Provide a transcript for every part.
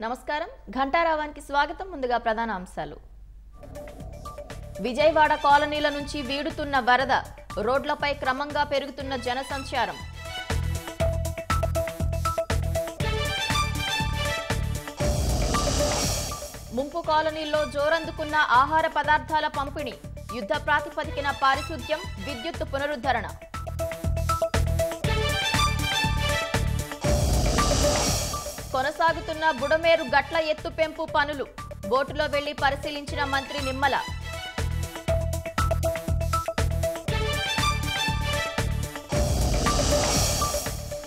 నమస్కారం ఘంటారావానికి స్వాగతం. ముందుగా ప్రధాన అంశాలు. విజయవాడ కాలనీల నుంచి వీడుతున్న వరద, రోడ్లపై క్రమంగా పెరుగుతున్న జనసంచారం. ముంపు కాలనీల్లో జోరందుకున్న ఆహార పదార్థాల పంపిణీ, యుద్ధ ప్రాతిపదికన పారిశుద్ధ్యం, విద్యుత్ పునరుద్ధరణ. కొనసాగుతున్న బుడమేరు గట్ల ఎత్తు పెంపు పనులు, బోటులో వెళ్లి పరిశీలించిన మంత్రి నిమ్మల.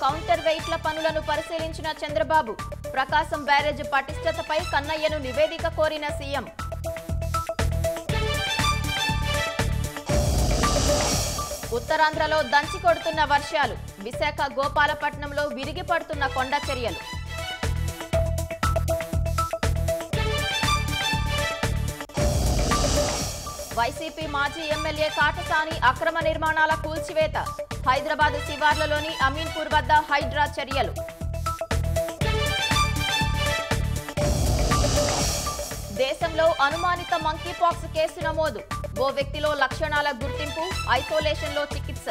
కౌంటర్ వెయిట్ల పనులను పరిశీలించిన చంద్రబాబు, ప్రకాశం బ్యారేజ్ పటిష్టతపై కన్నయ్యను నివేదిక కోరిన సీఎం. ఉత్తరాంధ్రలో దంచి కొడుతున్న వర్షాలు, విశాఖ గోపాలపట్నంలో విరిగి పడుతున్న కొండ చర్యలు. వైసీపీ మాజీ ఎమ్మెల్యే కాటసాని అక్రమ నిర్మాణాల కూల్చివేత, హైదరాబాద్ శివార్లలోని అమీన్పూర్ వద్ద హైడ్రా చర్యలు. దేశంలో అనుమానిత మంకీపాక్స్ కేసు నమోదు, ఓ వ్యక్తిలో లక్షణాల గుర్తింపు, ఐసోలేషన్లో చికిత్స.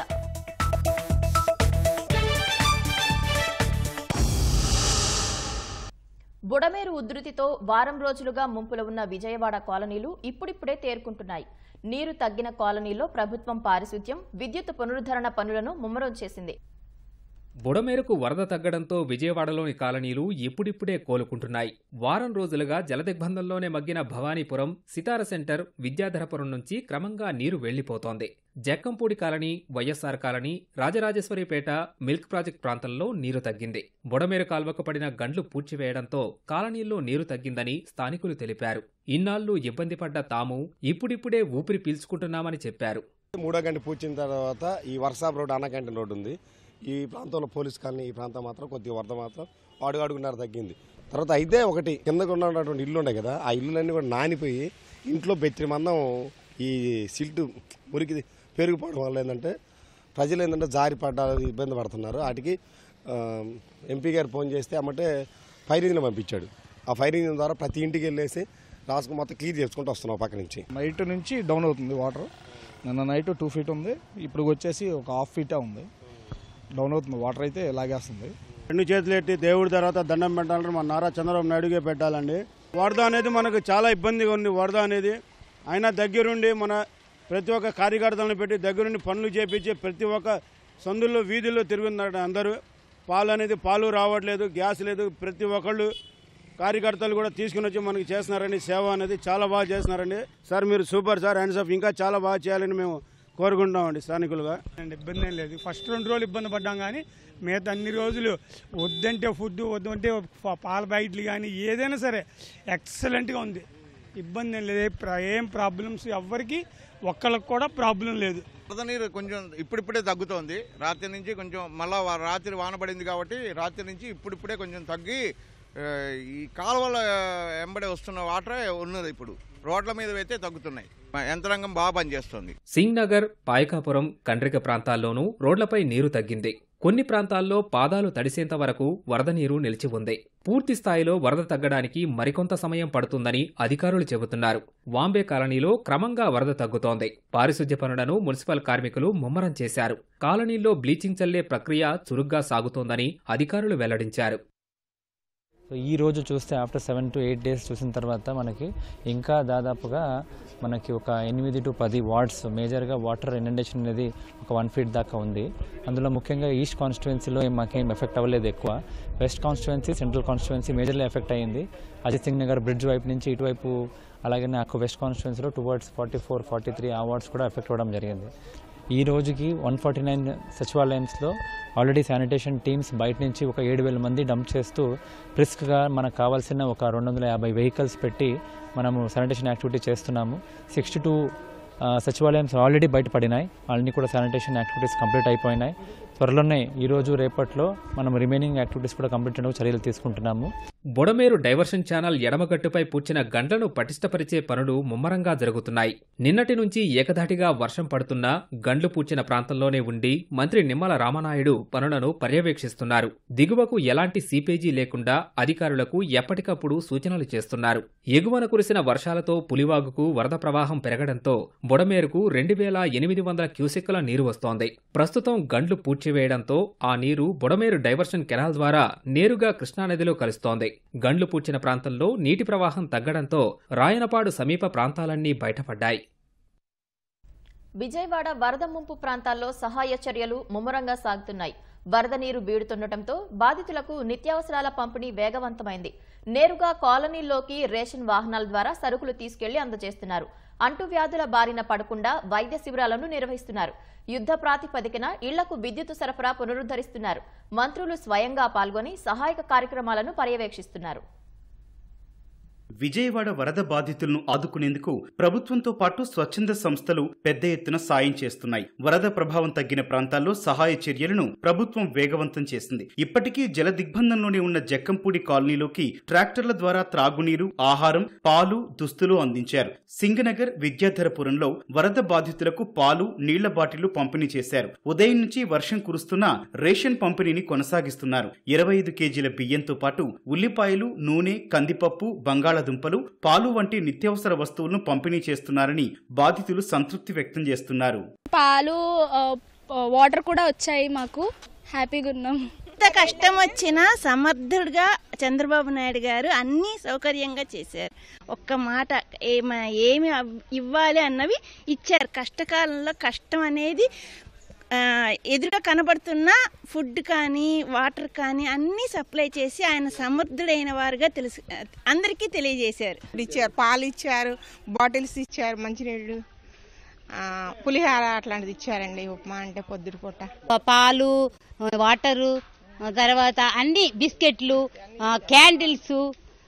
బుడమేరు ఉధృతితో వారం రోజులుగా ముంపులో ఉన్న విజయవాడ కాలనీలు ఇప్పుడిప్పుడే తేరుకుంటున్నాయి. నీరు తగ్గిన కాలనీలో ప్రభుత్వం పారిశుద్ధ్యం, విద్యుత్ పునరుద్ధరణ పనులను ముమ్మరం చేసింది. బుడమేరుకు వరద తగ్గడంతో విజయవాడలోని కాలనీలు ఇప్పుడిప్పుడే కోలుకుంటున్నాయి. వారం రోజులుగా జలదిగ్బంధంలోనే మగ్గిన భవానీపురం, సితార సెంటర్, విద్యాధరపురం నుంచి క్రమంగా నీరు వెళ్లిపోతోంది. Jakkampudi colony, YSR colony, Rajarajeshwaripeta, milk project ప్రాంతంలో నీరు తగ్గింది. బుడమేరు కాల్వకు పడిన గండ్లు పూడ్చివేయడంతో కాలనీల్లో నీరు తగ్గిందని స్థానికులు తెలిపారు. ఇన్నాళ్లు ఇబ్బంది పడ్డ తాము ఇప్పుడిప్పుడే ఊపిరి పీల్చుకుంటున్నామని చెప్పారు. 3వ గంట పూడ్చిన తర్వాత ఈ వర్షాప్ రోడ్, అన్నకంటి రోడ్డు ఉంది. ఈ ప్రాంతంలో పోలీస్ కాలనీ, ఈ ప్రాంతం మాత్రం కొద్దిగా వరద మాత్రం అడుగున్నర తగ్గింది. తర్వాత అయితే ఒకటి కిందకు ఉన్నటువంటి ఇల్లు ఉన్నాయి కదా, ఆ ఇల్లులన్నీ కూడా నానిపోయి ఇంట్లో బెత్తిరి మందం ఈ సిల్ట్ మురికి పెరిగిపోవడం వల్ల ఏంటంటే ప్రజలు ఏంటంటే జారి పడ్డారు, ఇబ్బంది పడుతున్నారు. వాటికి ఎంపీ గారు ఫోన్ చేస్తే అమ్మంటే ఫైర్ ఇంజిన్ పంపించాడు. ఆ ఫైర్ ఇంజిన్ ద్వారా ప్రతి ఇంటికి వెళ్ళేసి రాసుకుని మొత్తం క్లియర్ చేసుకుంటూ వస్తున్నాం. పక్క నుంచి డౌన్ అవుతుంది వాటర్. నిన్న నైట్ 2 feet ఉంది, ఇప్పుడు వచ్చేసి ఒక 1/2 feet ఉంది. డౌన్ అవుతుంది వాటర్, అయితే లాగేస్తుంది. 2 చేతులు ఎత్తి దేవుడి తర్వాత దండం పెట్టాలంటే మన నారా చంద్రబాబు నాయుడుగే పెట్టాలండి. వరద అనేది మనకు చాలా ఇబ్బందిగా ఉంది. వరద అనేది అయినా దగ్గరుండి మన ప్రతి ఒక్క కార్యకర్తలను పెట్టి దగ్గరుండి పనులు చేపించి ప్రతి ఒక్క సందుల్లో వీధుల్లో తిరుగుతున్నారు అందరూ. పాలు రావట్లేదు, గ్యాస్ లేదు. ప్రతి ఒక్కళ్ళు కార్యకర్తలు కూడా తీసుకుని వచ్చి మనకి చేస్తున్నారండి. సేవ అనేది చాలా బాగా చేస్తున్నారండి. సార్ మీరు సూపర్ సార్, హ్యాండ్స్ ఆఫ్. ఇంకా చాలా బాగా చేయాలని మేము కోరుకుంటామండి స్థానికులుగా. ఇబ్బంది ఏం లేదు. ఫస్ట్ 2 రోజులు ఇబ్బంది పడ్డాం, కానీ మిగతా అన్ని రోజులు వద్దంటే ఫుడ్, వద్దంటే పాల ప్యాకెట్లు కానీ ఏదైనా సరే ఎక్సలెంట్గా ఉంది. ఇబ్బంది ఏం లేదు. ఏం ప్రాబ్లమ్స్ ఎవ్వరికి ఒక్కళ్ళకి కూడా ప్రాబ్లం లేదు. వరద నీరు కొంచెం ఇప్పుడిప్పుడే తగ్గుతోంది. రాత్రి నుంచి కొంచెం మళ్ళా రాత్రి వాన పడింది కాబట్టి రాత్రి నుంచి ఇప్పుడిప్పుడే కొంచెం తగ్గి ఈ కాలువల వెంబడే వస్తున్న వాటరే ఉన్నది. ఇప్పుడు రోడ్ల మీద అయితే తగ్గుతున్నాయి. యంత్రాంగం బాగా పనిచేస్తోంది. సింగ్ నగర్, పాయకాపురం, కండ్రిక ప్రాంతాల్లోనూ రోడ్లపై నీరు తగ్గింది. కొన్ని ప్రాంతాల్లో పాదాలు తడిసేంత వరకు వరద నీరు నిలిచి ఉంది. పూర్తి స్థాయిలో వరద తగ్గడానికి మరికొంత సమయం పడుతుందని అధికారులు చెబుతున్నారు. వాంబే కాలనీలో క్రమంగా వరద తగ్గుతోంది. పారిశుద్ధ్య పనులను మున్సిపల్ కార్మికులు ముమ్మరం చేశారు. కాలనీల్లో బ్లీచింగ్ చల్లే ప్రక్రియ చురుగ్గా సాగుతోందని అధికారులు వెల్లడించారు. ఈ రోజు చూస్తే ఆఫ్టర్ 7 to 8 days చూసిన తర్వాత మనకి ఇంకా దాదాపుగా మనకి ఒక 8 to 10 వార్డ్స్ మేజర్గా వాటర్ ఇనండేషన్ అనేది ఒక 1 feet దాకా ఉంది. అందులో ముఖ్యంగా ఈస్ట్ కాన్స్టిట్యుయెన్సీలో మాకేం ఎఫెక్ట్ అవ్వలేదు ఎక్కువ. West constituency, central constituency majorly effect అయ్యింది. అజిత్ సింగ్ నగర్ బ్రిడ్జ్ వైపు నుంచి ఇటువైపు, అలాగే నాకు వెస్ట్ కాన్స్టిట్యుయెన్సీలో టువర్డ్స్ 44, 43 ఆ వార్డ్స్ కూడా ఎఫెక్ట్ అవ్వడం జరిగింది. ఈ రోజుకి 149 సచివాలయాల్లో ఆల్రెడీ శానిటేషన్ టీమ్స్ బయట నుంచి ఒక 7,000 మంది డంప్ చేస్తూ రిస్క్గా మనకు కావాల్సిన ఒక 250 వెహికల్స్ పెట్టి మనము శానిటేషన్ యాక్టివిటీ చేస్తున్నాము. 62 సచివాలయం ఆల్రెడీ బయటపడినాయి. అన్నీ కూడా శానిటేషన్ యాక్టివిటీస్ కంప్లీట్ అయిపోయినాయి. త్వరలోనే ఈరోజు రేపట్లో మనం రిమైనింగ్ యాక్టివిటీస్ కూడా కంప్లీట్ చేయడానికి చర్యలు తీసుకుంటున్నాము. బుడమేరు డైవర్షన్ ఛానల్ ఎడమగట్టుపై పూడ్చిన గండ్లను పటిష్టపరిచే పనులు ముమ్మరంగా జరుగుతున్నాయి. నిన్నటి నుంచి ఏకధాటిగా వర్షం పడుతున్నా గండ్లు పూడ్చిన ప్రాంతంలోనే ఉండి మంత్రి నిమ్మల రామనాయుడు పనులను పర్యవేక్షిస్తున్నారు. దిగువకు ఎలాంటి సీపేజీ లేకుండా అధికారులకు ఎప్పటికప్పుడు సూచనలు చేస్తున్నారు. ఎగువన కురిసిన వర్షాలతో పులివాగుకు వరద ప్రవాహం పెరగడంతో బుడమేరుకు 2800 క్యూసెక్కుల నీరు వస్తోంది. ప్రస్తుతం గండ్లు పూడ్చివేయడంతో ఆ నీరు బుడమేరు డైవర్షన్ కెనాల్ ద్వారా నేరుగా కృష్ణానదిలో కలుస్తోంది. గండ్లు పూడ్చిన ప్రాంతంలో నీటి ప్రవాహం తగ్గడంతో రాయనపాడు సమీప ప్రాంతాలన్నీ బయటపడ్డాయి. విజయవాడ వరద ముంపు ప్రాంతాల్లో సహాయ చర్యలు ముమ్మరంగా సాగుతున్నాయి. వరద నీరు బీడుతుండటంతో బాధితులకు నిత్యావసరాల పంపిణీ వేగవంతమైంది. నేరుగా కాలనీల్లోకి రేషన్ వాహనాల ద్వారా సరుకులు తీసుకెళ్లి అందజేస్తున్నారు. అంటువ్యాధుల బారిన పడకుండా వైద్య శిబిరాలను నిర్వహిస్తున్నారు. యుద్ధ ప్రాతిపదికన ఇళ్లకు విద్యుత్ సరఫరా పునరుద్ధరిస్తున్నారు. మంత్రులు స్వయంగా పాల్గొని సహాయక కార్యక్రమాలను పర్యవేక్షిస్తున్నారు. విజయవాడ వరద బాధితులను ఆదుకునేందుకు ప్రభుత్వంతో పాటు స్వచ్ఛంద సంస్థలు పెద్ద ఎత్తున సాయం చేస్తున్నాయి. వరద ప్రభావం తగ్గిన ప్రాంతాల్లో సహాయ చర్యలను ప్రభుత్వం వేగవంతం చేసింది. ఇప్పటికీ జల దిగ్బంధంలోనే ఉన్న జక్కంపూడి కాలనీలోకి ట్రాక్టర్ల ద్వారా త్రాగునీరు, ఆహారం, పాలు, దుస్తులు అందించారు. సింగనగర్, విద్యాధరపురంలో వరద బాధితులకు పాలు, నీళ్ల బాటిళ్లు పంపిణీ చేశారు. ఉదయం నుంచి వర్షం కురుస్తున్నా రేషన్ పంపిణీని కొనసాగిస్తున్నారు. 25 కేజీల బియ్యంతో పాటు ఉల్లిపాయలు, నూనె, కందిపప్పు, బంగాళదుంపలు, పాలు వంటి నిత్యావసర వస్తువులను పంపిణీ చేస్తున్నారని బాధితులు సంతృప్తి వ్యక్తం చేస్తున్నారు. పాలు, వాటర్ కూడా వచ్చాయి. మాకు హ్యాపీగా ఉన్నాం. ఎంత కష్టం వచ్చినా సమర్థుడిగా చంద్రబాబు నాయుడు గారు అన్ని సౌకర్యంగా చేశారు. ఒక్క మాట ఏమి ఇవ్వాలి అన్నవి ఇచ్చారు. కష్టకాలంలో కష్టం అనేది ఎదురుగా కనబడుతున్న ఫుడ్ కానీ వాటర్ కానీ అన్నీ సప్లై చేసి ఆయన సమర్థుడైన వారుగా అందరికీ తెలియజేశారు. ఇచ్చారు, పాలు ఇచ్చారు, బాటిల్స్ ఇచ్చారు, మంచినీళ్ళు, పులిహార అట్లాంటిది ఇచ్చారండి. ఉప్మా అంటే పొద్దుటి పూట పాలు, వాటరు, తర్వాత అన్ని బిస్కెట్లు, క్యాండిల్స్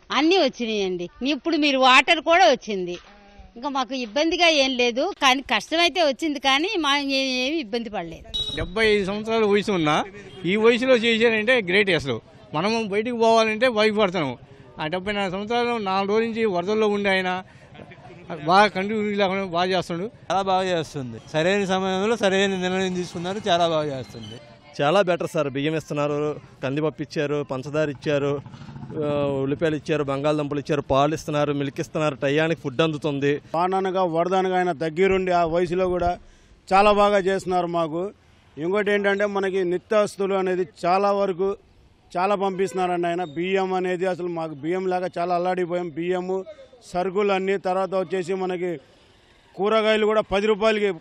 అన్నీ వచ్చినాయండి. ఇప్పుడు మీరు వాటర్ కూడా వచ్చింది. ఇంకా మాకు ఇబ్బందిగా ఏం లేదు, కానీ కష్టమైతే వచ్చింది, కానీ మా ఏమి ఇబ్బంది పడలేదు. 75 సంవత్సరాల వయసు ఉన్నా ఈ వయసులో చేశారంటే గ్రేట్. అసలు మనం బయటికి పోవాలంటే భయపడుతున్నాం. ఆ 74 సంవత్సరాలు 4 రోజుల నుంచి వరదల్లో ఉండి ఆయన బాగా కంటిన్యూ లేకుండా బాగా చేస్తున్నాడు. చాలా బాగా చేస్తుంది. సరైన సమయంలో సరైన నిర్ణయం తీసుకున్నారు. చాలా బాగా చేస్తుంది. చాలా బెటర్ సార్. బియ్యం ఇస్తున్నారు, కందిపప్పు ఇచ్చారు, పంచదార ఇచ్చారు, ఉల్లిపాయలు ఇచ్చారు, బంగాళదుంపలు ఇచ్చారు, పాలు ఇస్తున్నారు, మిల్క్ ఇస్తున్నారు, టయానికి ఫుడ్ అందుతుంది. వాననగా వరదనగా ఆయన దగ్గరుండి ఆ వయసులో కూడా చాలా బాగా చేస్తున్నారు మాకు. ఇంకోటి ఏంటంటే మనకి నిత్యావసరాలు అనేది చాలా వరకు చాలా పంపిస్తున్నారండి ఆయన. బియ్యం అనేది అసలు మాకు బియ్యం లేక చాలా అల్లాడిపోయాం. బియ్యము, సరుకులు అన్నీ. తర్వాత వచ్చేసి మనకి కూరగాయలు కూడా 10 రూపాయలకి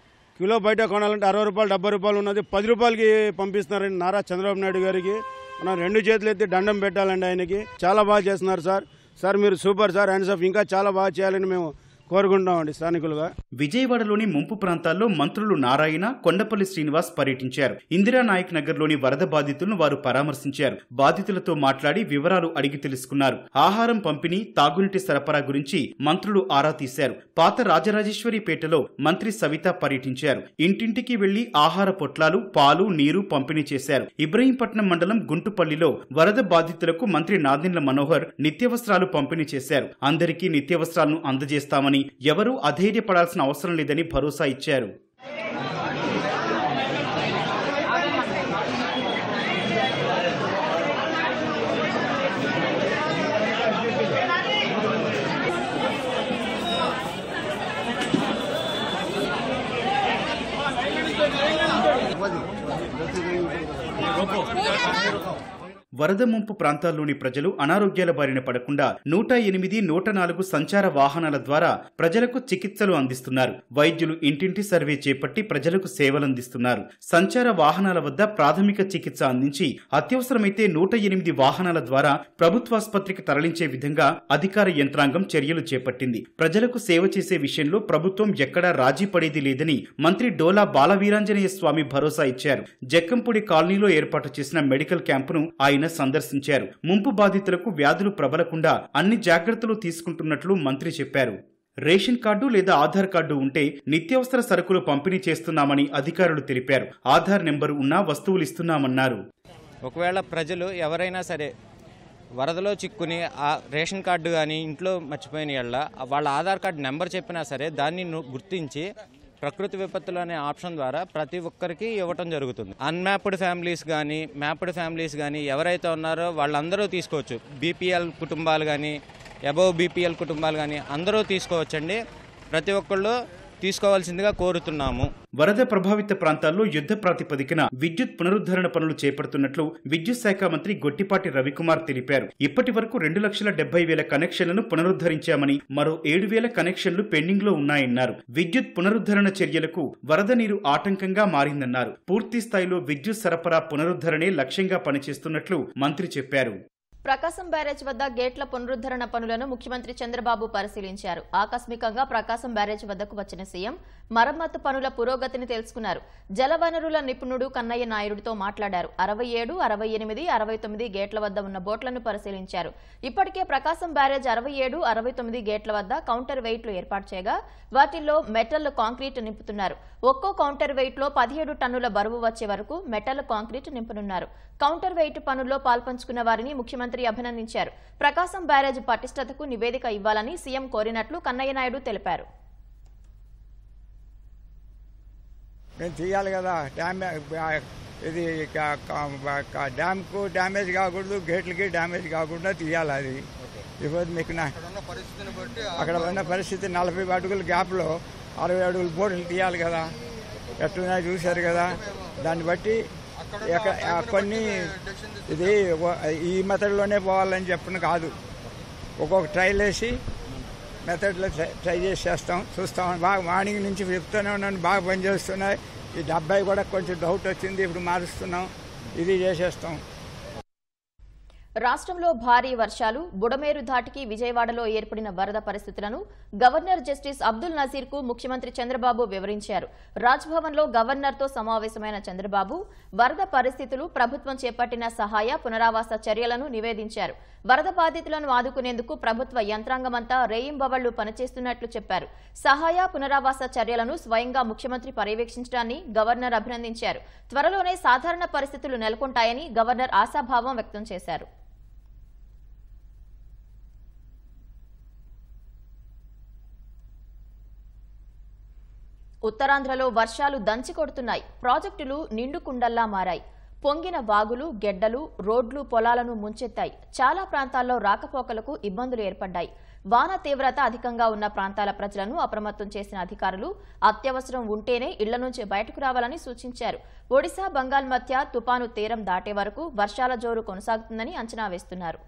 కిలో, బయట కొనాలంటే 60 రూపాయలు 70 రూపాయలు ఉన్నది 10 రూపాయలకి పంపిస్తున్నారండి. నారా చంద్రబాబు నాయుడు గారికి మనం 2 చేతులు ఎత్తి దండం పెట్టాలండి ఆయనకి. చాలా బాగా చేస్తున్నారు సార్. సార్ మీరు సూపర్ సార్. Hands of. ఇంకా చాలా బాగా చేయాలని మేము కోరుకుంటామండి స్థానికులుగా. విజయవాడలోని ముంపు ప్రాంతాల్లో మంత్రులు నారాయణ, కొండపల్లి శ్రీనివాస్ పర్యటించారు. ఇందిరానాయక్ నగర్లోని వరద బాధితులను వారు పరామర్శించారు. బాధితులతో మాట్లాడి వివరాలు అడిగి తెలుసుకున్నారు. ఆహారం పంపిణీ, తాగునీటి సరఫరా గురించి మంత్రులు ఆరా తీశారు. పాత రాజరాజేశ్వరిపేటలో మంత్రి సవిత పర్యటించారు. ఇంటింటికి వెళ్లి ఆహార పొట్లాలు, పాలు, నీరు పంపిణీ చేశారు. ఇబ్రహీంపట్నం మండలం గుంటుపల్లిలో వరద బాధితులకు మంత్రి నాదెండ్ల మనోహర్ నిత్యావసరాలు పంపిణీ చేశారు. అందరికీ నిత్యావసరాలను అందజేస్తామని, ఎవరూ అధైర్యపడాల్సిన అవసరం లేదని భరోసా ఇచ్చారు. వరద ముంపు ప్రాంతాల్లోని ప్రజలు అనారోగ్యాల బారిన పడకుండా 108, 104 సంచార వాహనాల ద్వారా ప్రజలకు చికిత్సలు అందిస్తున్నారు. వైద్యులు ఇంటింటి సర్వే చేపట్టి ప్రజలకు సేవలందిస్తున్నారు. సంచార వాహనాల వద్ద ప్రాథమిక చికిత్స అందించి అత్యవసరమైతే 108 వాహనాల ద్వారా ప్రభుత్వాసుపత్రికి తరలించే విధంగా అధికార యంత్రాంగం చర్యలు చేపట్టింది. ప్రజలకు సేవ చేసే విషయంలో ప్రభుత్వం ఎక్కడా రాజీ పడేది లేదని మంత్రి డోలా బాలవీరాంజనేయ స్వామి భరోసా ఇచ్చారు. జక్కంపూడి కాలనీలో ఏర్పాటు చేసిన మెడికల్ క్యాంపును ఆయన సందర్శించారు. ముంపు బాధితులకు వ్యాధులు ప్రబలకుండా అన్ని జాగ్రత్తలు తీసుకుంటున్నట్లు మంత్రి చెప్పారు. రేషన్ కార్డు లేదా ఆధార్ కార్డు ఉంటే నిత్యావసర సరుకులు పంపిణీ చేస్తున్నామని అధికారులు తెలిపారు. ఆధార్ నెంబరు ఉన్నా వస్తువులు ఇస్తున్నామన్నారు. ఒకవేళ ప్రజలు ఎవరైనా సరే వరదలో చిక్కుని ఆ రేషన్ కార్డు కానీ ఇంట్లో మర్చిపోయిన యెడల వాళ్ళ ఆధార్ కార్డు నెంబర్ చెప్పినా సరే దాన్ని గుర్తించి ప్రకృతి విపత్తులు అనే ఆప్షన్ ద్వారా ప్రతి ఒక్కరికి ఇవ్వటం జరుగుతుంది. అన్మ్యాప్డ్ ఫ్యామిలీస్ కానీ మ్యాప్డ్ ఫ్యామిలీస్ కానీ ఎవరైతే ఉన్నారో వాళ్ళందరూ తీసుకోవచ్చు. బీపీఎల్ కుటుంబాలు కానీ అబవ్ బీపీఎల్ కుటుంబాలు కానీ అందరూ తీసుకోవచ్చండి. ప్రతి ఒక్కళ్ళు తీసుకోవాల్సిందిగా కోరుతున్నాము. వరద ప్రభావిత ప్రాంతాల్లో యుద్ధ ప్రాతిపదికన విద్యుత్ పునరుద్ధరణ పనులు చేపడుతున్నట్లు విద్యుత్ శాఖ మంత్రి గొట్టిపాటి రవికుమార్ తెలిపారు. ఇప్పటి వరకు 2,70,000 కనెక్షన్లను పునరుద్ధరించామని, మరో 7,000 కనెక్షన్లు పెండింగ్ లో ఉన్నాయన్నారు. విద్యుత్ పునరుద్ధరణ చర్యలకు వరద నీరు ఆటంకంగా మారిందన్నారు. పూర్తి స్థాయిలో విద్యుత్ సరఫరా పునరుద్ధరణే లక్ష్యంగా పనిచేస్తున్నట్లు మంత్రి చెప్పారు. ప్రకాశం బ్యారేజ్ వద్ద గేట్ల పునరుద్ధరణ పనులను ముఖ్యమంత్రి చంద్రబాబు పరిశీలించారు. ఆకస్మికంగా ప్రకాశం బ్యారేజ్ వద్దకు వచ్చిన సీఎం మరమ్మతు పనుల పురోగతిని తెలుసుకున్నారు. జలవనరుల నిపుణుడు కన్నయ్య నాయుడుతో మాట్లాడారు. 67, 68, 69 గేట్ల వద్ద ఉన్న బోట్లను పరిశీలించారు. ఇప్పటికే ప్రకాశం బ్యారేజ్ 67, 69 గేట్ల వద్ద కౌంటర్ వెయిట్లు ఏర్పాటు చేయగా వాటిల్లో మెటల్ కాంక్రీట్ నింపుతున్నారు. ఒక్కో కౌంటర్ వెయిట్ లో 17 టన్నుల బరువు వచ్చే వరకు మెటల్ కాంక్రీట్ నింపనున్నారు. కౌంటర్ వెయిట్ పనుల్లో పాల్పంచుకున్న వారిని ముఖ్యమంత్రి అభినందించారు. ప్రకాశం బ్యారేజ్ పటిష్టతకు నివేదిక ఇవ్వాలని సీఎం కోరినట్లు కన్నయ్య నాయుడు తెలిపారు. మేము తీయాలి కదా, ఇది డ్యామ్కు డ్యామేజ్ కాకూడదు, గేట్లకి డ్యామేజ్ కాకుండా తీయాలి. అది ఇప్పుడు మీకు అక్కడ ఉన్న పరిస్థితి 40 అడుగుల గ్యాప్లో 60 అడుగుల బోర్డులు తీయాలి కదా, ఎట్లున్నాయో చూశారు కదా. దాన్ని బట్టి కొన్ని ఇది ఈ మెథడ్లోనే పోవాలని చెప్పిన కాదు, ఒక్కొక్క ట్రైల్ వేసి మెథడ్లో ట్రై చేసేస్తాం, చూస్తాం. బాగా మార్నింగ్ నుంచి చెప్తూనే ఉన్నాను, బాగా పనిచేస్తున్నాయి. ఈ 70 కూడా కొంచెం డౌట్ వచ్చింది, ఇప్పుడు మారుస్తున్నాం, ఇది చేసేస్తాం. రాష్ట్రంలో భారీ వర్షాలు, బుడమేరు ధాటికి విజయవాడలో ఏర్పడిన వరద పరిస్థితులను గవర్నర్ జస్టిస్ అబ్దుల్ నజీర్ కు ముఖ్యమంత్రి చంద్రబాబు వివరించారు. రాజ్భవన్లో గవర్నర్తో సమావేశమైన చంద్రబాబు వరద పరిస్థితులు, ప్రభుత్వం చేపట్టిన సహాయ పునరావాస చర్యలను నివేదించారు. వరద బాధితులను ఆదుకునేందుకు ప్రభుత్వ యంత్రాంగమంతా రేయింబవళ్లు పనిచేస్తున్నట్లు చెప్పారు. సహాయ పునరావాస చర్యలను స్వయంగా ముఖ్యమంత్రి పర్యవేక్షించడాన్ని గవర్నర్ అభినందించారు. త్వరలోనే సాధారణ పరిస్థితులు నెలకొంటాయని గవర్నర్ ఆశాభావం వ్యక్తం చేశారు. ఉత్తరాంధ్రలో వర్షాలు దంచికొడుతున్నాయి. ప్రాజెక్టులు నిండుకుండల్లా మారాయి. పొంగిన వాగులు, గెడ్డలు, రోడ్లు, పొలాలను ముంచెత్తాయి. చాలా ప్రాంతాల్లో రాకపోకలకు ఇబ్బందులు ఏర్పడ్డాయి. వాన తీవ్రత అధికంగా ఉన్న ప్రాంతాల ప్రజలను అప్రమత్తం చేసిన అధికారులు అత్యవసరం ఉంటేనే ఇళ్ల నుంచి బయటకు రావాలని సూచించారు. ఒడిశా, బంగాల్ మధ్య తుపాను తీరం దాటే వరకు వర్షాల జోరు కొనసాగుతుందని అంచనా వేస్తున్నారు.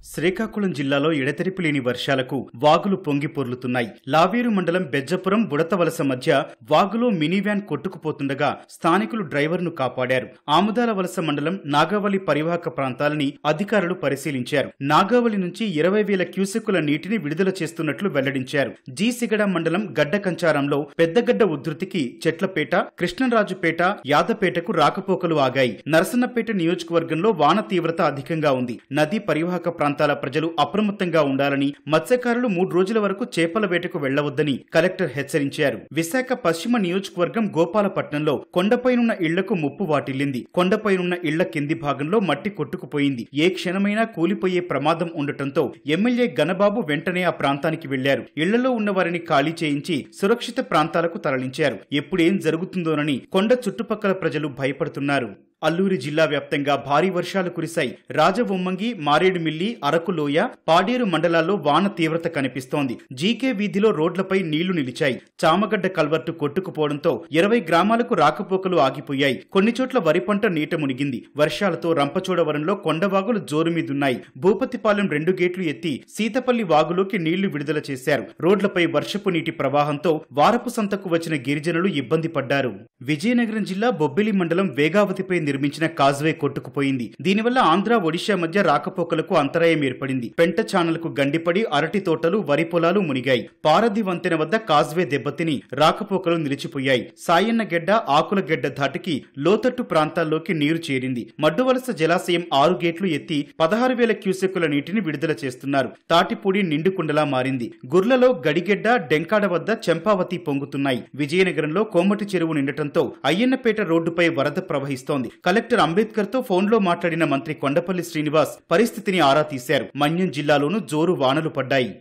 శ్రీకాకుళం జిల్లాలో ఎడతెరిపి లేని వర్షాలకు వాగులు పొంగి పొర్లుతున్నాయి. లావేరు మండలం బెజ్జపురం బుడతవలస మధ్య వాగులో మినీ వ్యాన్ కొట్టుకుపోతుండగా స్థానికులు డ్రైవర్ను కాపాడారు. ఆముదాల వలస మండలం నాగావళి పరివాహక ప్రాంతాలని అధికారులు పరిశీలించారు. నాగావళి నుంచి 20,000 క్యూసెక్కుల నీటిని విడుదల చేస్తున్నట్లు వెల్లడించారు. జీసిగడ మండలం గడ్డకంచారంలో పెద్దగడ్డ ఉధృతికి చెట్లపేట, కృష్ణరాజుపేట, యాదపేటకు రాకపోకలు ఆగాయి. నరసన్నపేట నియోజకవర్గంలో వాన తీవ్రత అధికంగా ఉంది. నదీ పరివాహక ప్రాంతాల ప్రజలు అప్రమత్తంగా ఉండాలని, మత్స్యకారులు 3 రోజుల వరకు చేపల వేటకు వెళ్లవద్దని కలెక్టర్ హెచ్చరించారు. విశాఖ పశ్చిమ నియోజకవర్గం గోపాలపట్నంలో కొండపైనున్న ఇళ్లకు ముప్పు వాటిల్లింది. కొండపైనున్న ఇళ్ల కింది భాగంలో మట్టి కొట్టుకుపోయింది. ఏ క్షణమైనా కూలిపోయే ప్రమాదం ఉండటంతో ఎమ్మెల్యే గణబాబు వెంటనే ఆ ప్రాంతానికి వెళ్లారు. ఇళ్లలో ఉన్న వారిని ఖాళీ చేయించి సురక్షిత ప్రాంతాలకు తరలించారు. ఎప్పుడేం జరుగుతుందోనని కొండ చుట్టుపక్కల ప్రజలు భయపడుతున్నారు. అల్లూరి జిల్లా వ్యాప్తంగా భారీ వర్షాలు కురిశాయి. రాజవొమ్మంగి, మారేడుమిల్లి, అరకులోయ, పాడేరు మండలాల్లో వాన తీవ్రత కనిపిస్తోంది. జీకే వీధిలో రోడ్లపై నీళ్లు నిలిచాయి. చామగడ్డ కల్వర్టు కొట్టుకుపోవడంతో 20 గ్రామాలకు రాకపోకలు ఆగిపోయాయి. కొన్ని చోట్ల వరి పంట నీట మునిగింది. వర్షాలతో రంపచోడవరంలో కొండవాగులు జోరుమీదున్నాయి. భూపతిపాలెం 2 గేట్లు ఎత్తి సీతపల్లి వాగులోకి నీళ్లు విడుదల చేశారు. రోడ్లపై వర్షపు నీటి ప్రవాహంతో వారపు సంతకు వచ్చిన గిరిజనులు ఇబ్బంది పడ్డారు. విజయనగరం జిల్లా బొబ్బిలి మండలం వేగావతిపై నిర్మించిన కాజ్వే కొట్టుకుపోయింది. దీనివల్ల ఆంధ్ర, ఒడిశా మధ్య రాకపోకలకు అంతరాయం ఏర్పడింది. పెంట ఛానల్కు గండిపడి అరటి తోటలు, వరి పొలాలు మునిగాయి. పారది వంతెన వద్ద కాజ్వే దెబ్బతిని రాకపోకలు నిలిచిపోయాయి. సాయన్న గెడ్డ, ఆకుల గెడ్డ ధాటికి లోతట్టు ప్రాంతాల్లోకి నీరు చేరింది. మడ్డువలస జలాశయం 6 గేట్లు ఎత్తి 16,000 క్యూసెక్కుల నీటిని విడుదల చేస్తున్నారు. తాటిపూడి నిండుకుండలా మారింది. గుర్లలో గడిగెడ్డ, డెంకాడ వద్ద చెంపావతి పొంగుతున్నాయి. విజయనగరంలో కోమటి చెరువు నిండటంతో అయ్యన్నపేట రోడ్డుపై వరద ప్రవహిస్తోంది. కలెక్టర్ అంబేద్కర్ తో ఫోన్లో మాట్లాడిన మంత్రి కొండపల్లి శ్రీనివాస్ పరిస్థితిని ఆరా తీశారు. మన్యం జిల్లాలోనూ జోరు వానలు పడ్డాయి.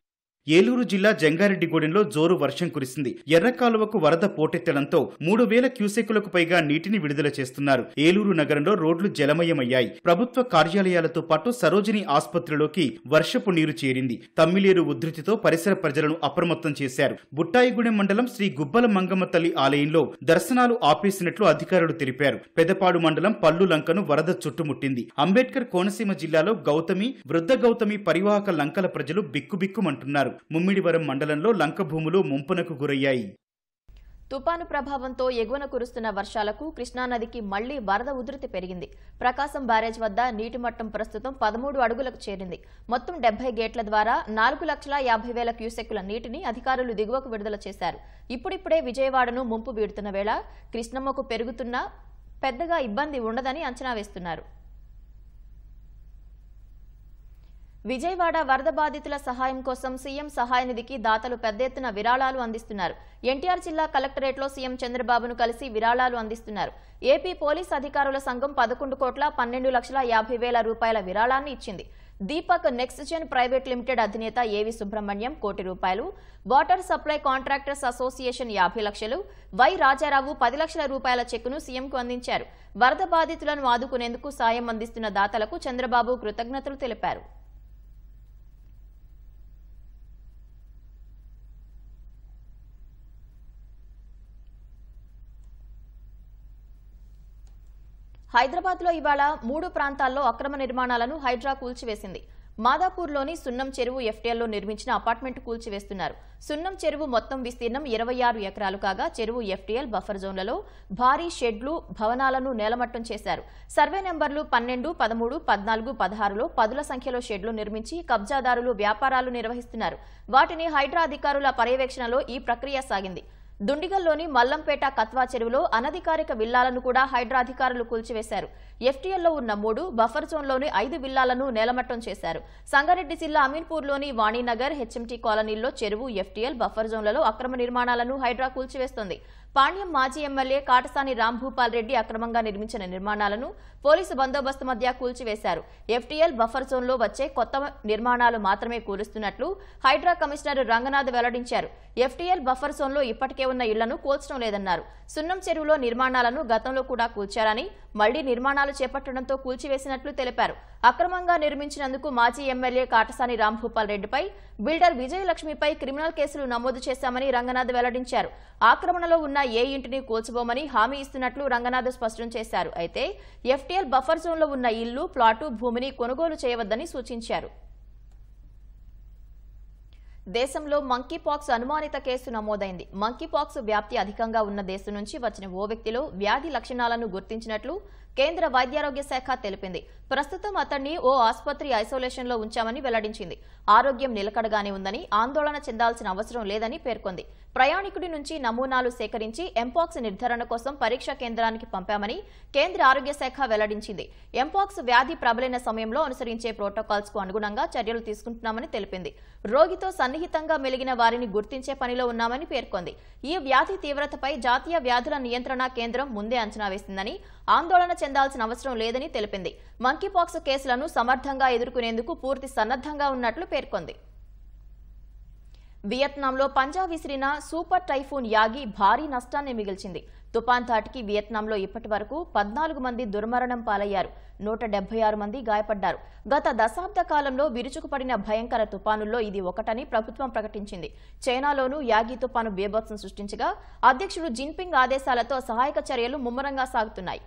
ఏలూరు జిల్లా జంగారెడ్డిగూడెంలో జోరు వర్షం కురిసింది. ఎర్రకాలువకు వరద పోటెత్తడంతో 3,000 క్యూసెక్కులకు పైగా నీటిని విడుదల చేస్తున్నారు. ఏలూరు నగరంలో రోడ్లు జలమయమయ్యాయి. ప్రభుత్వ కార్యాలయాలతో పాటు సరోజిని ఆసుపత్రిలోకి వర్షపు నీరు చేరింది. తమ్మిలేరు ఉధృతితో పరిసర ప్రజలను అప్రమత్తం చేశారు. బుట్టాయిగూడెం మండలం శ్రీ గుబ్బల మంగమ్మ తల్లి ఆలయంలో దర్శనాలు ఆపేసినట్లు అధికారులు తెలిపారు. పెదపాడు మండలం పల్లు లంకను వరద చుట్టుముట్టింది. అంబేద్కర్ కోనసీమ జిల్లాలో గౌతమి, వృద్ధ గౌతమి పరివాహక లంకల ప్రజలు బిక్కుబిక్కుమంటున్నారు. ముమ్మిడివరం మండలంలో లంక భూములు ముంపునకు గురయ్యాయి. తుపాను ప్రభావంతో ఎగువన కురుస్తున్న వర్షాలకు కృష్ణానదికి మళ్లీ వరద ఉధృతి పెరిగింది. ప్రకాశం బ్యారేజ్ వద్ద నీటి మట్టం ప్రస్తుతం 13 అడుగులకు చేరింది. మొత్తం 70 గేట్ల ద్వారా 4,50,000 క్యూసెక్కుల నీటిని అధికారులు దిగువకు విడుదల చేశారు. ఇప్పుడిప్పుడే విజయవాడను ముంపు వీడుతున్న వేళ కృష్ణమ్మకు పెరుగుతున్న పెద్దగా ఇబ్బంది ఉండదని అంచనా వేస్తున్నారు. విజయవాడ వరద బాధితుల సహాయం కోసం సీఎం సహాయ నిధికి దాతలు పెద్ద ఎత్తున విరాళాలు అందిస్తున్నారు. ఎన్టీఆర్ జిల్లా కలెక్టరేట్లో సీఎం చంద్రబాబును కలిసి విరాళాలు అందిస్తున్నారు. ఏపీ పోలీస్ అధికారుల సంఘం 11,12,50,000 రూపాయల విరాళాన్ని ఇచ్చింది. Deepak next gen private limited అధినేత ఏవి సుబ్రహ్మణ్యం ₹1 కోటి, వాటర్ సప్లై కాంట్రాక్టర్స్ అసోసియేషన్ 50 లక్షలు, వై రాజారావు 10 లక్షల రూపాయల చెక్కును సీఎంకు అందించారు. వరద బాధితులను ఆదుకునేందుకు సాయం అందిస్తున్న దాతలకు చంద్రబాబు కృతజ్ఞతలు తెలిపారు. హైదరాబాద్లో ఇవాళ 3 ప్రాంతాల్లో అక్రమ నిర్మాణాలను హైడ్రా కూల్చివేసింది. మాదాపూర్లోని సున్నం చెరువు ఎఫ్టీఎల్లో నిర్మించిన అపార్ట్మెంట్ కూల్చివేస్తున్నారు. సున్నం చెరువు మొత్తం విస్తీర్ణం 26 ఎకరాలు కాగా చెరువు ఎఫ్టీఎల్ బఫర్ జోన్లలో భారీ షెడ్లు, భవనాలను నేలమట్టం చేశారు. సర్వే నెంబర్లు 12, 13, 14, 16లో పదుల సంఖ్యలో షెడ్లు నిర్మించి కబ్జాదారులు వ్యాపారాలు నిర్వహిస్తున్నారు. వాటిని హైడ్రా అధికారుల పర్యవేక్షణలో ఈ ప్రక్రియ సాగింది. దుండిగల్లోని మల్లంపేట కత్వా చెరువులో అనధికారిక విల్లాలను కూడా హైడ్రా అధికారులు కూల్చివేశారు. ఎఫ్టీఎల్లో ఉన్న 3, బఫర్ జోన్లోని 5 విల్లాలను నేలమట్టం చేశారు. సంగారెడ్డి జిల్లా అమీన్పూర్లోని వాణినగర్, హెచ్ఎంటీ కాలనీల్లో చెరువు, ఎఫ్టీఎల్, బఫర్ జోన్లలో అక్రమ నిర్మాణాలను హైడ్రా కూల్చివేస్తోంది. పాణ్యం మాజీ ఎమ్మెల్యే కాటసాని రాంభూపాల్ రెడ్డి అక్రమంగా నిర్మించిన నిర్మాణాలను పోలీసు బందోబస్తు మధ్య కూల్చివేశారు. ఎఫ్టీఎల్, బఫర్ జోన్లో వచ్చే కొత్త నిర్మాణాలు మాత్రమే కూలుస్తున్నట్లు హైడ్రా కమిషనర్ రంగనాథ్ వెల్లడించారు. ఎఫ్టీఎల్, బఫర్ జోన్లో ఇప్పటికే ఉన్న ఇళ్లను కూల్చడం లేదన్నారు. సున్నం చెరువులో నిర్మాణాలను గతంలో కూడా కూల్చారని, మళ్లీ నిర్మాణాలు చేపట్టడంతో కూల్చివేసినట్లు తెలిపారు. అక్రమంగా నిర్మించినందుకు మాజీ ఎమ్మెల్యే కాటసాని రాంభూపాల్ రెడ్డిపై, బిల్డర్ విజయలక్ష్మిపై క్రిమినల్ కేసులు నమోదు చేశామని రంగనాథ్ వెల్లడించారు. ఆక్రమణలో ఉన్న ఏ ఇంటిని కూల్చబోమని హామీ ఇస్తున్నట్లు రంగనాథ్ స్పష్టం చేశారు. అయితే ఎఫ్టీఎల్, బఫర్ జోన్లో ఉన్న ఇల్లు, ప్లాటు, భూమిని కొనుగోలు చేయవద్దని సూచించారు. దేశంలో మంకీపాక్స్ అనుమానిత కేసు నమోదైంది. మంకీపాక్స్ వ్యాప్తి అధికంగా ఉన్న దేశం నుంచి వచ్చిన ఓ వ్యక్తిలో వ్యాధి లక్షణాలను గుర్తించినట్లు కేంద్ర వైద్యారోగ్య శాఖ తెలిపింది. ప్రస్తుతం అతన్ని ఓ ఆసుపత్రి ఐసోలేషన్లో ఉంచామని వెల్లడించింది. ఆరోగ్యం నిలకడగానే ఉందని, ఆందోళన చెందాల్సిన అవసరం లేదని పేర్కొంది. ప్రయాణికుడి నుంచి నమూనాలు సేకరించి ఎంపాక్స్ నిర్ధారణ కోసం పరీక్షా కేంద్రానికి పంపామని కేంద్ర ఆరోగ్య శాఖ వెల్లడించింది. ఎంపాక్స్ వ్యాధి ప్రబలిన సమయంలో అనుసరించే ప్రోటోకాల్స్ కు అనుగుణంగా చర్యలు తీసుకుంటున్నామని తెలిపింది. రోగితో సన్నిహితంగా మెలిగిన వారిని గుర్తించే పనిలో ఉన్నామని పేర్కొంది. ఈ వ్యాధి తీవ్రతపై జాతీయ వ్యాధుల నియంత్రణ కేంద్రం ముందే అంచనా వేసిందని, ఆందోళన చెందాల్సిన అవసరం లేదని తెలిపింది. మంకీపాక్స్ కేసులను సమర్థంగా ఎదుర్కొనేందుకు పూర్తి సన్నద్ధంగా ఉన్నట్లు పేర్కొంది. వియత్నాంలో పంజా విసిరిన సూపర్ టైఫూన్ యాగి భారీ నష్టాన్ని మిగిల్చింది. తుపాన్ ధాటికి వియత్నాంలో ఇప్పటి వరకు 14 మంది దుర్మరణం పాలయ్యారు. 176 మంది గాయపడ్డారు. గత దశాబ్ద కాలంలో విరుచుకుపడిన భయంకర తుపానుల్లో ఇది ఒకటని ప్రభుత్వం ప్రకటించింది. చైనాలోనూ యాగి తుపాను బీభత్సం సృష్టించగా అధ్యక్షుడు జిన్పింగ్ ఆదేశాలతో సహాయక చర్యలు ముమ్మరంగా సాగుతున్నాయి.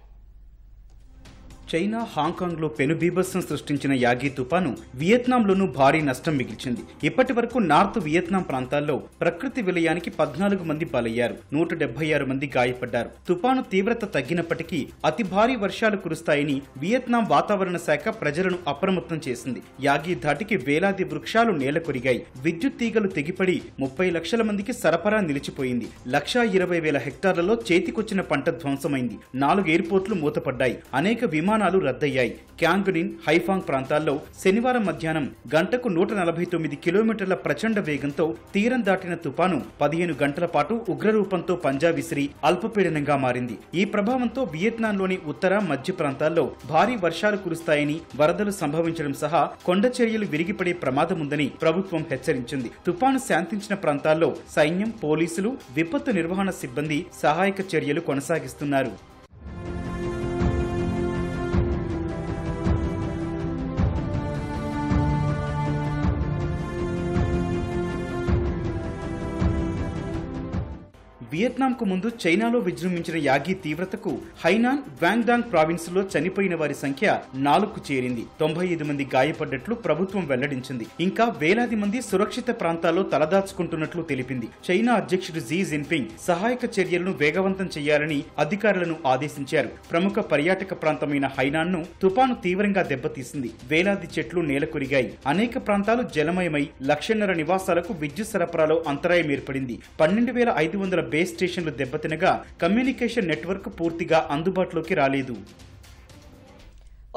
చైనా, హాంకాంగ్లో పెనుబీభత్సం సృష్టించిన యాగి తుపాను వియత్నాంలోనూ భారీ నష్టం మిగిల్చింది. ఇప్పటి వరకు నార్త్ వియత్నాం ప్రాంతాల్లో ప్రకృతి విలయానికి 14 మంది బలయ్యారు, 176 మంది గాయపడ్డారు. తుపాను తీవ్రత తగ్గినప్పటికీ అతి భారీ వర్షాలు కురుస్తాయని వియత్నాం వాతావరణ శాఖ ప్రజలను అప్రమత్తం చేసింది. యాగి ధాటికి వేలాది వృక్షాలు నేలకొరిగాయి, విద్యుత్ తీగలు తెగిపడి 30 లక్షల మందికి సరఫరా నిలిచిపోయింది. 1,20,000 హెక్టార్లలో చేతికొచ్చిన పంట ధ్వంసమైంది. 4 ఎయిర్పోర్ట్లు మూతపడ్డాయి, అనేక విమానాలు రద్దయ్యాయి. క్యాంగునిన్, హైఫాంగ్ ప్రాంతాల్లో శనివారం మధ్యాహ్నం గంటకు 149 కిలోమీటర్ల ప్రచండ వేగంతో తీరం దాటిన తుపాను 15 గంటల పాటు ఉగ్రరూపంతో పంజా విసిరి అల్పపీడనంగా మారింది. ఈ ప్రభావంతో వియత్నాంలోని ఉత్తర, మధ్య ప్రాంతాల్లో భారీ వర్షాలు కురుస్తాయని, వరదలు సంభవించడం సహా కొండ చర్యలు విరిగిపడే ప్రమాదముందని ప్రభుత్వం హెచ్చరించింది. తుపాను శాంతించిన ప్రాంతాల్లో సైన్యం, పోలీసులు, విపత్తు నిర్వహణ సిబ్బంది సహాయక చర్యలు కొనసాగిస్తున్నారు. వియత్నాంకు ముందు చైనాలో విజృంభించిన యాగి తీవ్రతకు హైనాన్, గ్వాంగ్డాంగ్ ప్రావిన్సులో చనిపోయిన వారి సంఖ్య 4కు చేరింది. 95 మంది గాయపడ్డట్లు ప్రభుత్వం వెల్లడించింది. ఇంకా వేలాది మంది సురక్షిత ప్రాంతాల్లో తలదాచుకుంటున్నట్లు తెలిపింది. చైనా అధ్యక్షుడు జీ జిన్పింగ్ సహాయక చర్యలను వేగవంతం చేయాలని అధికారులను ఆదేశించారు. ప్రముఖ పర్యాటక ప్రాంతమైన హైనాన్ను తుపాను తీవ్రంగా దెబ్బతీసింది. వేలాది చెట్లు నేలకొరిగాయి, అనేక ప్రాంతాలు జలమయమై 1,500 నివాసాలకు విద్యుత్ సరఫరాలో అంతరాయం ఏర్పడింది. 12,500 బేస్ స్టేషన్లు దెబ్బతినగా కమ్యూనికేషన్ నెట్వర్క్ పూర్తిగా అందుబాటులోకి రాలేదు.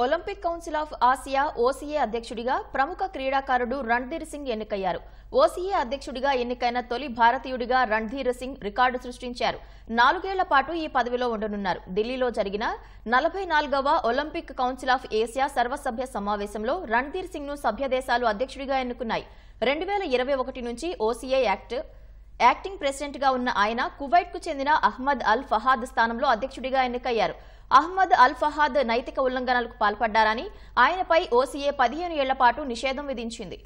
Olympic council of Asia OCA అధ్యక్షుడిగా ప్రముఖ క్రీడాకారుడు రణ్ధీర్ సింగ్ ఎన్నికయ్యారు. ఓసీఏ అధ్యక్షుడిగా ఎన్నికైన తొలి భారతీయుడిగా రణ్ధీర్ సింగ్ రికార్డు సృష్టించారు. 4 ఏళ్ల పాటు ఈ పదవిలో ఉండనున్నారు. ఢిల్లీలో జరిగిన 44వ ఒలింపిక్ కౌన్సిల్ ఆఫ్ ఏసియా సర్వసభ్య సమావేశంలో రణ్ధీర్ సింగ్ ను సభ్య దేశాలు అధ్యక్షుడిగా ఎన్నుకున్నాయి. 2021 నుంచి ఓసీఏ యాక్టింగ్ ప్రెసిడెంట్ గా ఉన్న ఆయన కువైట్ కు చెందిన అహ్మద్ అల్ ఫహాద్ స్థానంలో అధ్యక్షుడిగా ఎన్నికయ్యారు. అహ్మద్ అల్ ఫహాద్ నైతిక ఉల్లంఘనలకు పాల్పడ్డారని ఆయనపై ఓసీఏ 15 ఏళ్ల పాటు నిషేధం విధించింది.